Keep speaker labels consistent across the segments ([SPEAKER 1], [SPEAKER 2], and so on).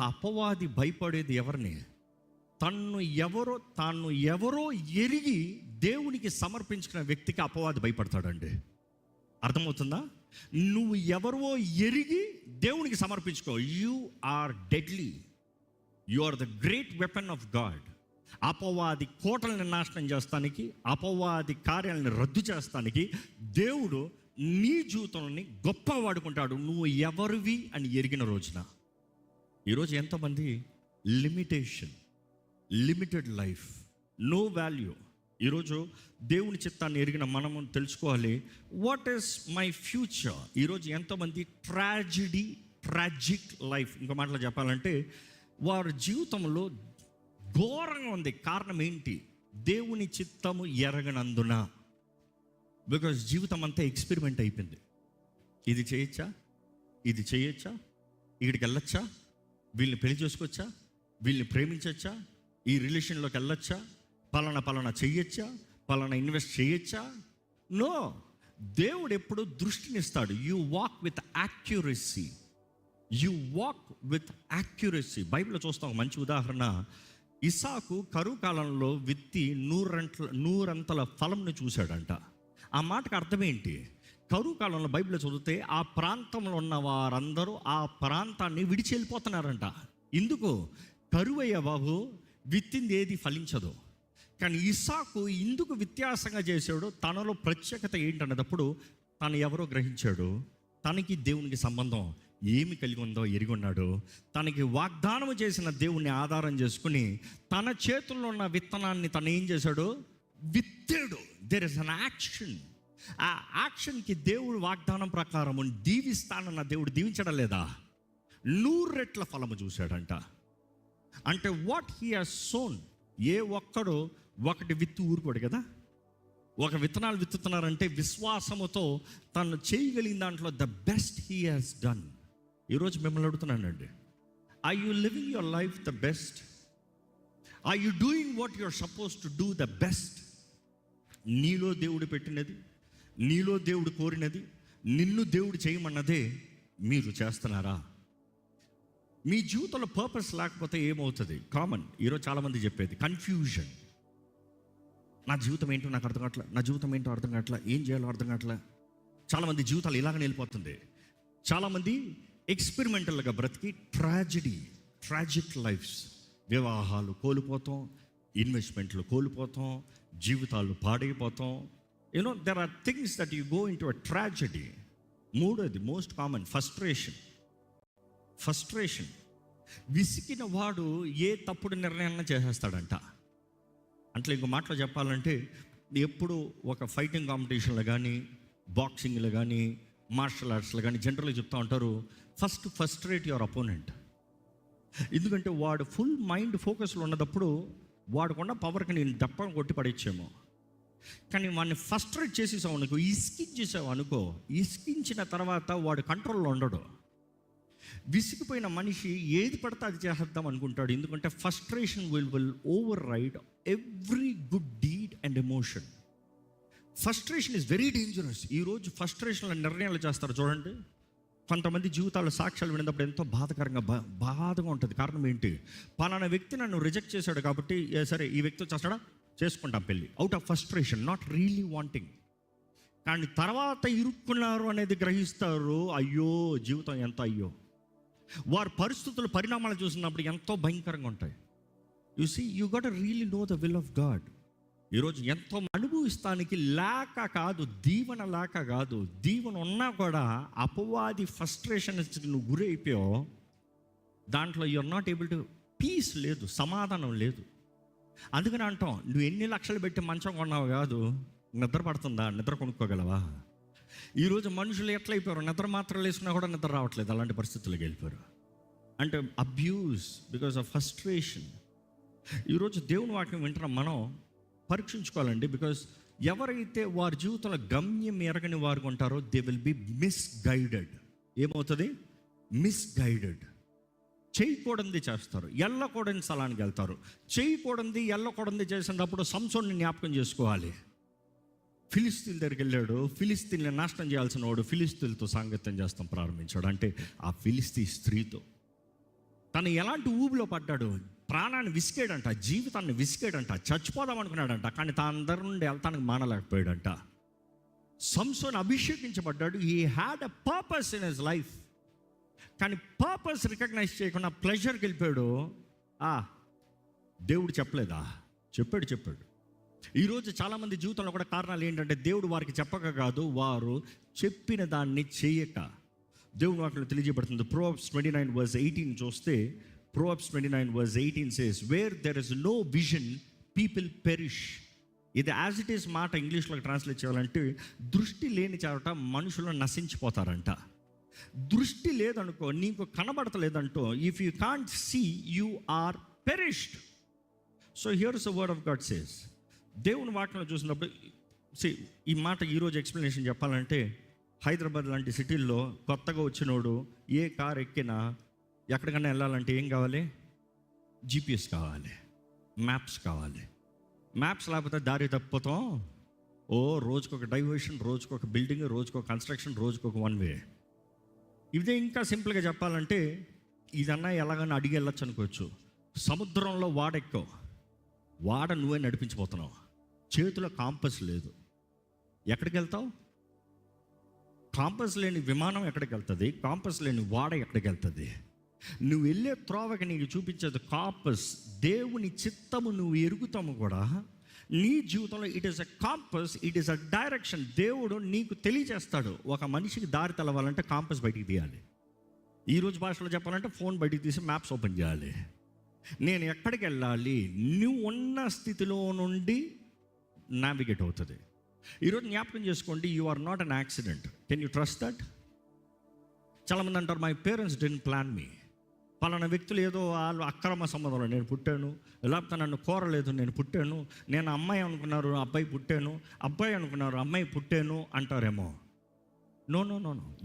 [SPEAKER 1] అపవాది భయపడేది ఎవరిని? తాను ఎవరో ఎరిగి దేవునికి సమర్పించుకున్న వ్యక్తికి అపవాది భయపడతాడండి. అర్థమవుతుందా? నువ్వు ఎవరో ఎరిగి దేవునికి సమర్పించుకో. You are deadly. You are the great weapon of God. అపవాది కోటలను నాశనం చేస్తానికి, అపవాది కార్యాలను రద్దు చేస్తానికి దేవుడు నీ జీవితంలోని గొప్ప వాడుకుంటాడు, నువ్వు ఎవరివి అని ఎరిగిన రోజున. ఈరోజు ఎంతోమంది లిమిటెడ్ లైఫ్, నో వాల్యూ. ఈరోజు దేవుని చిత్తాన్ని ఎరిగిన మనము తెలుసుకోవాలి, వాట్ ఈస్ మై ఫ్యూచర్. ఈరోజు ఎంతోమంది ట్రాజిక్ లైఫ్. ఇంకో మాటలో చెప్పాలంటే వారి జీవితంలో ఘోరంగా ఉంది. కారణం ఏంటి? దేవుని చిత్తము ఎరగనందున. బికాజ్ జీవితం అంతా ఎక్స్పెరిమెంట్ అయిపోయింది. ఇది చేయొచ్చా, ఇది చేయొచ్చా, ఇక్కడికి వెళ్ళొచ్చా, వీళ్ళని పెళ్లి చేసుకోవచ్చా, వీళ్ళని ప్రేమించచ్చా, ఈ రిలేషన్లోకి వెళ్ళొచ్చా, పలానా చెయ్యొచ్చా, పలానా ఇన్వెస్ట్ చేయొచ్చా? నో. దేవుడు ఎప్పుడు దృష్టినిస్తాడు. You walk with accuracy. బైబిల్లో చూస్తాం ఒక మంచి ఉదాహరణ. ఇసాకు కరువు కాలంలో విత్తి 100 ఫలంను చూశాడంట. ఆ మాటకు అర్థం ఏంటి? కరువు కాలంలో బైబిల్లో చదివితే ఆ ప్రాంతంలో ఉన్న వారందరూ ఆ ప్రాంతాన్ని విడిచి వెళ్ళిపోతున్నారంట. ఎందుకు? కరువయ్య బాబు, విత్తింది ఏది ఫలించదు. కానీ ఇస్సాకు ఎందుకు వ్యత్యాసంగా చేశాడు? తనలో ప్రత్యేకత ఏంటన్నప్పుడు తను ఎవరో గ్రహించాడు. తనకి దేవునికి సంబంధం ఏమి కలిగి ఉందో ఎరిగి ఉన్నాడు. తనకి వాగ్దానం చేసిన దేవుణ్ణి ఆధారం చేసుకుని తన చేతుల్లో ఉన్న విత్తనాన్ని తను ఏం చేశాడు? విత్తాడు. There is an action. ఆ యాక్షన్కి దేవుడు వాగ్దానం ప్రకారం దీవిస్తానన్న దేవుడు దీవించడం లేదా? 100 రెట్ల ఫలము చూశాడంట. అంటే వాట్ హీ హాస్ సోన్. ఏ ఒక్కడు ఒకటి విత్తు ఊరుకోడు కదా. ఒక విత్తనాలు విత్తుతున్నారంటే విశ్వాసముతో తను చేయగలిగిన దాంట్లో the best he has done. ఈరోజు మిమ్మల్ని అడుగుతున్నానండి, are you living your life the best? Are you doing what you are suppose to do the best? నీలో దేవుడు పెట్టినది, నీలో దేవుడు కోరినది, నిన్ను దేవుడు చేయమన్నదే మీరు చేస్తున్నారా? మీ జీవితంలో పర్పస్ లేకపోతే ఏమవుతుంది? కామన్ ఈరోజు చాలామంది చెప్పేది కన్ఫ్యూజన్. నా జీవితం ఏంటో నాకు అర్థం కావట్లా, ఏం చేయాలో అర్థం కావట్లా. చాలామంది జీవితాలు ఇలాగనే వెళ్ళిపోతుంది. చాలామంది ఎక్స్పెరిమెంటల్గా బ్రతికి ట్రాజిక్ లైఫ్స్. వివాహాలు కోల్పోతాం, ఇన్వెస్ట్మెంట్లు కోల్పోతాం, జీవితాలు పాడైపోతాం. There are things that you go into a tragedy. మూడోది మోస్ట్ కామన్, ఫ్రస్ట్రేషన్. విసిగిన వాడు ఏ తప్పుడు నిర్ణయాన్ని చేసేస్తాడంట. అంటే ఇంకో మాటలో చెప్పాలంటే, ఎప్పుడు ఒక ఫైటింగ్ కాంపిటీషన్లో కానీ, బాక్సింగ్లో కానీ, మార్షల్ ఆర్ట్స్లో కానీ జనరల్గా చెప్తూ ఉంటారు, ఫస్ట్ ఫ్రస్ట్రేట్ యువర్ అపోనెంట్. ఎందుకంటే వాడు ఫుల్ మైండ్ ఫోకస్లో ఉన్నప్పుడు వాడుకున్న పవర్కి నేను దప్పని కొట్టి పడేచ్చేమో. కానీ వాడిని ఫ్రస్ట్రేట్ చేసేసావు అనుకో, ఇసికించేసావు అనుకో, ఇసికించిన తర్వాత వాడు కంట్రోల్లో ఉండడు. విసిగిపోయిన మనిషి ఏది పడితే అది చేద్దాం అనుకుంటాడు. ఎందుకంటే frustration will override every good deed and emotion. Frustration is very dangerous. ఈరోజు ఫ్రస్ట్రేషన్లో నిర్ణయాలు చేస్తారు చూడండి. కొంతమంది జీవితాల్లో సాక్ష్యాలు వినేటప్పుడు ఎంతో బాధగా ఉంటుంది. కారణం ఏంటి? పలానా వ్యక్తి నన్ను రిజెక్ట్ చేశాడు కాబట్టి సరే ఈ వ్యక్తితో చేస్తాడా, చేసుకుంటాం పెళ్ళి, out of frustration, not really wanting. కానీ తర్వాత ఇరుక్కున్నారు అనేది గ్రహిస్తారు. అయ్యో జీవితం ఎంత అయ్యో. వారి పరిస్థితులు పరిణామాలు చూసినప్పుడు ఎంతో భయంకరంగా ఉంటాయి. You see, you got to really know the will of God. ఈరోజు ఎంతో అనుభవిస్తానికి లేక కాదు, దీవెన లేక కాదు, దీవెన ఉన్నా కూడా అపవాది ఫ్రస్ట్రేషన్ నువ్వు గురి అయిపోయావు. దాంట్లో you are not able to, peace లేదు, సమాధానం లేదు. అందుకని అంటాం, నువ్వు ఎన్ని లక్షలు పెట్టి మంచం కొన్నావు కాదు, నిద్ర పడుతుందా? నిద్ర కొనుక్కోగలవా? ఈరోజు మనుషులు ఎట్లయిపోయారు, నిద్ర మాత్రం వేసుకున్నా కూడా నిద్ర రావట్లేదు. అలాంటి పరిస్థితుల్లోకి వెళ్ళిపోయారు. అంటే అబ్యూస్ బికాస్ ఆఫ్ ఫ్రస్ట్రేషన్. ఈరోజు దేవుని వాక్యం వింటున్న మనం పరీక్షించుకోవాలండి. బికాజ్ ఎవరైతే వారి జీవితంలో గమ్యం ఎరగని వారు ఉంటారో దే విల్ బి మిస్గైడెడ్. ఏమవుతుంది? మిస్గైడెడ్. చేయకూడనిది చేస్తారు, వెళ్ళకూడని స్థలానికి వెళ్తారు. చేయకూడనిది వెళ్ళకూడనిది చేసినప్పుడు సంసోన్ని జ్ఞాపకం చేసుకోవాలి. ఫిలిస్తీన్ల దగ్గరికి వెళ్ళాడు. ఫిలిస్తీన్ని నాశనం చేయాల్సిన వాడు ఫిలిస్తీన్లతో సాంగత్యం చేస్తాం ప్రారంభించాడు. అంటే ఆ ఫిలిస్తీ స్త్రీతో తను ఎలాంటి ఊబిలో పడ్డాడు, ప్రాణాన్ని విసికాడంట, జీవితాన్ని విసికాడంట, చచ్చిపోదాం అనుకున్నాడంట. కానీ తా అందరి నుండి వెళ్తానికి మానలేకపోయాడంట. సంసోన్ అభిషేకించబడ్డాడు. He had a purpose in his life. కానీ పర్పస్ రికగ్నైజ్ చేయకుండా ప్లెజర్కి వెళ్ళిపోయాడు. దేవుడు చెప్పలేదా? చెప్పాడు. ఈరోజు చాలామంది జీవితంలో కూడా కారణాలు ఏంటంటే దేవుడు వారికి చెప్పక కాదు, వారు చెప్పిన దాన్ని చేయక. దేవుని వాక్యంలో తెలియజేయబడుతుంది. Proverbs 29:18 చూస్తే, Proverbs 29:18 says, where there is no vision, people perish. ఇది యాజ్ ఇట్ ఈస్ మాట ఇంగ్లీష్లో ట్రాన్స్లేట్ చేయాలంటే, దృష్టి లేని చాట మనుషులు నశించిపోతారంట. దృష్టి లేదనుకో, నీకు కనబడతలేదంటో, if you can't see, you are perished. So here is the word of God says. దేవుని వాక్యంలో చూసినప్పుడు ఈ మాట ఈరోజు ఎక్స్ప్లెనేషన్ చెప్పాలంటే, హైదరాబాద్ లాంటి సిటీల్లో కొత్తగా వచ్చినోడు ఏ కార్ ఎక్కినా ఎక్కడికైనా వెళ్ళాలంటే ఏం కావాలి? జీపీఎస్ కావాలి, మ్యాప్స్ కావాలి. మ్యాప్స్ లేకపోతే దారి తప్పిపోతాం. రోజుకొక డైవర్షన్, రోజుకొక బిల్డింగ్, రోజుకొక కన్స్ట్రక్షన్, రోజుకొక వన్ వే. ఇదే ఇంకా సింపుల్గా చెప్పాలంటే, ఇదన్నా ఎలాగైనా అడిగి వెళ్ళొచ్చు అనుకోవచ్చు. సముద్రంలో వాడెక్కో, వాడ నువ్వే నడిపించిపోతున్నావు, చేతిలో కాంపస్ లేదు, ఎక్కడికి వెళ్తావు? కాంపస్ లేని విమానం ఎక్కడికి వెళ్తుంది? కాంపస్ లేని వాడ ఎక్కడికి వెళ్తుంది? నువ్వు వెళ్ళే త్రోవకి నీకు చూపించేది కాంపస్. దేవుని చిత్తము నువ్వు ఎరుగుతాము కూడా నీ జీవితంలో it is a campus, it is a direction. దేవుడు నీకు తెలియజేస్తాడు. ఒక మనిషికి దారి తెలవాలంటే కాంపస్ బయటికి తీయాలి. ఈరోజు భాషలో చెప్పాలంటే ఫోన్ బయటికి తీసి మ్యాప్స్ ఓపెన్ చేయాలి. నేను ఎక్కడికి వెళ్ళాలి, నువ్వు ఉన్న స్థితిలో నుండి నావిగేట్ అవుతుంది. ఈరోజు జ్ఞాపకం చేసుకోండి, you are not an accident. Can you trust that? చాలామంది అంటారు, my parents didn't plan me. పలానా వ్యక్తులు ఏదో వాళ్ళు అక్రమ సంబంధంలో నేను పుట్టాను, లేకపోతే నన్ను కోరలేదు నేను పుట్టాను, నేను అమ్మాయి అనుకున్నారు అబ్బాయి పుట్టాను, అబ్బాయి అనుకున్నారు అమ్మాయి పుట్టాను అంటారేమో. No,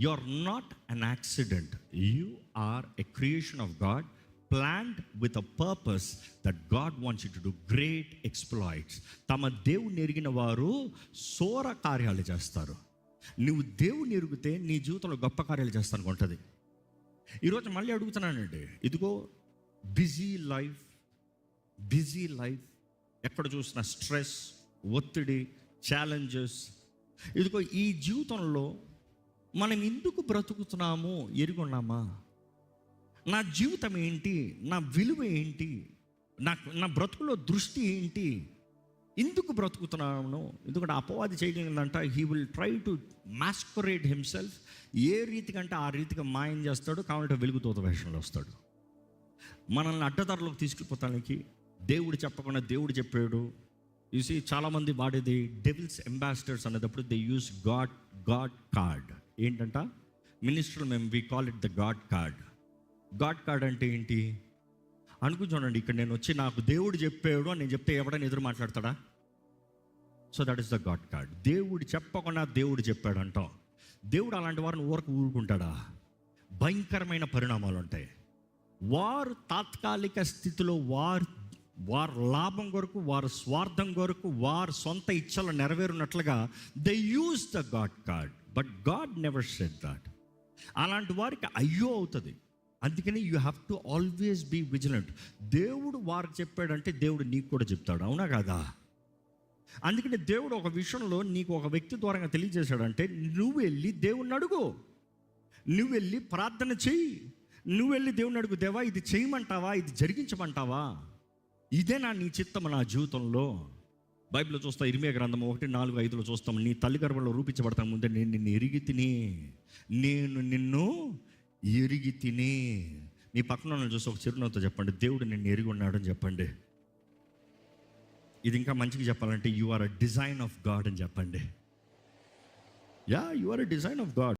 [SPEAKER 1] you are not an accident. You are a creation of God, planned with a purpose that God wants you to do great exploits. తమ దేవుని ఎరిగిన వారు సోర కార్యాలు చేస్తారు. నువ్వు దేవుని ఎరిగితే నీ జీవితంలో గొప్ప కార్యాలు చేస్తానికి ఉంటుంది. ఈరోజు మళ్ళీ అడుగుతున్నానండి, ఇదిగో బిజీ లైఫ్, ఎక్కడ చూసినా స్ట్రెస్, ఒత్తిడి, ఛాలెంజెస్. ఇదిగో ఈ జీవితంలో మనం ఎందుకు బ్రతుకుతున్నామో ఎరుగున్నామా? నా జీవితం ఏంటి, నా విలువ ఏంటి, నా బ్రతుకులో దృష్టి ఏంటి, ఎందుకు బ్రతుకుతున్నాను? ఎందుకంటే అపవాది చేయగలిగిందంట, he will try to masquerade himself. ఏ రీతికంటే ఆ రీతిగా మాయం చేస్తాడు. కాబట్టి వెలుగుతోత వేషంలో వస్తాడు. మనల్ని అడ్డదారులోకి తీసుకెళ్ళిపోతానికి దేవుడు చెప్పకుండా దేవుడు చెప్పాడు. చూసి చాలామంది వాడేది డెవిల్స్ అంబాసిడర్స్ అనేటప్పుడు దే యూస్ గాడ్ కార్డ్. ఏంటంట మినిస్ట్రీలో మేము we call it the God card. God card అంటే ఏంటి అనుకుంటానండి. ఇక్కడ నేను వచ్చి నాకు దేవుడు చెప్పాడు అని నేను చెప్తే ఎవడైనా ఎదురు మాట్లాడతాడా? So that is the God card. దేవుడు చెప్పకుండా దేవుడు చెప్పాడు అంటాం. దేవుడు అలాంటి వారిని ఊరుకుంటాడా? భయంకరమైన పరిణామాలు ఉంటాయి. వారు తాత్కాలిక స్థితిలో వారు లాభం కొరకు, వారి స్వార్థం కొరకు, వారి సొంత ఇచ్చలు నెరవేరున్నట్లుగా they use the God card. But God never said that. అలాంటి వారికి అయ్యో అవుతుంది. అందుకని you have to always be vigilant. దేవుడు వారికి చెప్పాడంటే దేవుడు నీకు కూడా చెప్తాడు, అవునా కాదా? అందుకని దేవుడు ఒక విషయంలో నీకు ఒక వ్యక్తి ద్వారా తెలియజేశాడంటే నువ్వు వెళ్ళి దేవుణ్ణి అడుగు, నువ్వు వెళ్ళి ప్రార్థన చెయ్యి, నువ్వు వెళ్ళి దేవుణ్ణి అడుగు, దేవా ఇది చేయమంటావా, ఇది జరిగించమంటావా, ఇదేనా నీ చిత్తము నా జీవితంలో? బైబిల్లో చూస్తాం, ఇర్మియా గ్రంథం 1:4-5 చూస్తాం, నీ తల్లి గర్భంలో రూపించబడతా ముందే నేను నిన్ను ఎరిగి తిని. నీ పక్కన చూసి ఒక చిరునవ్వుతో చెప్పండి, దేవుడు నిన్ను ఎరిగి ఉన్నాడు అని చెప్పండి. ఇది ఇంకా మంచిగా చెప్పాలంటే you are a design of God అని చెప్పండి. You are a design of God.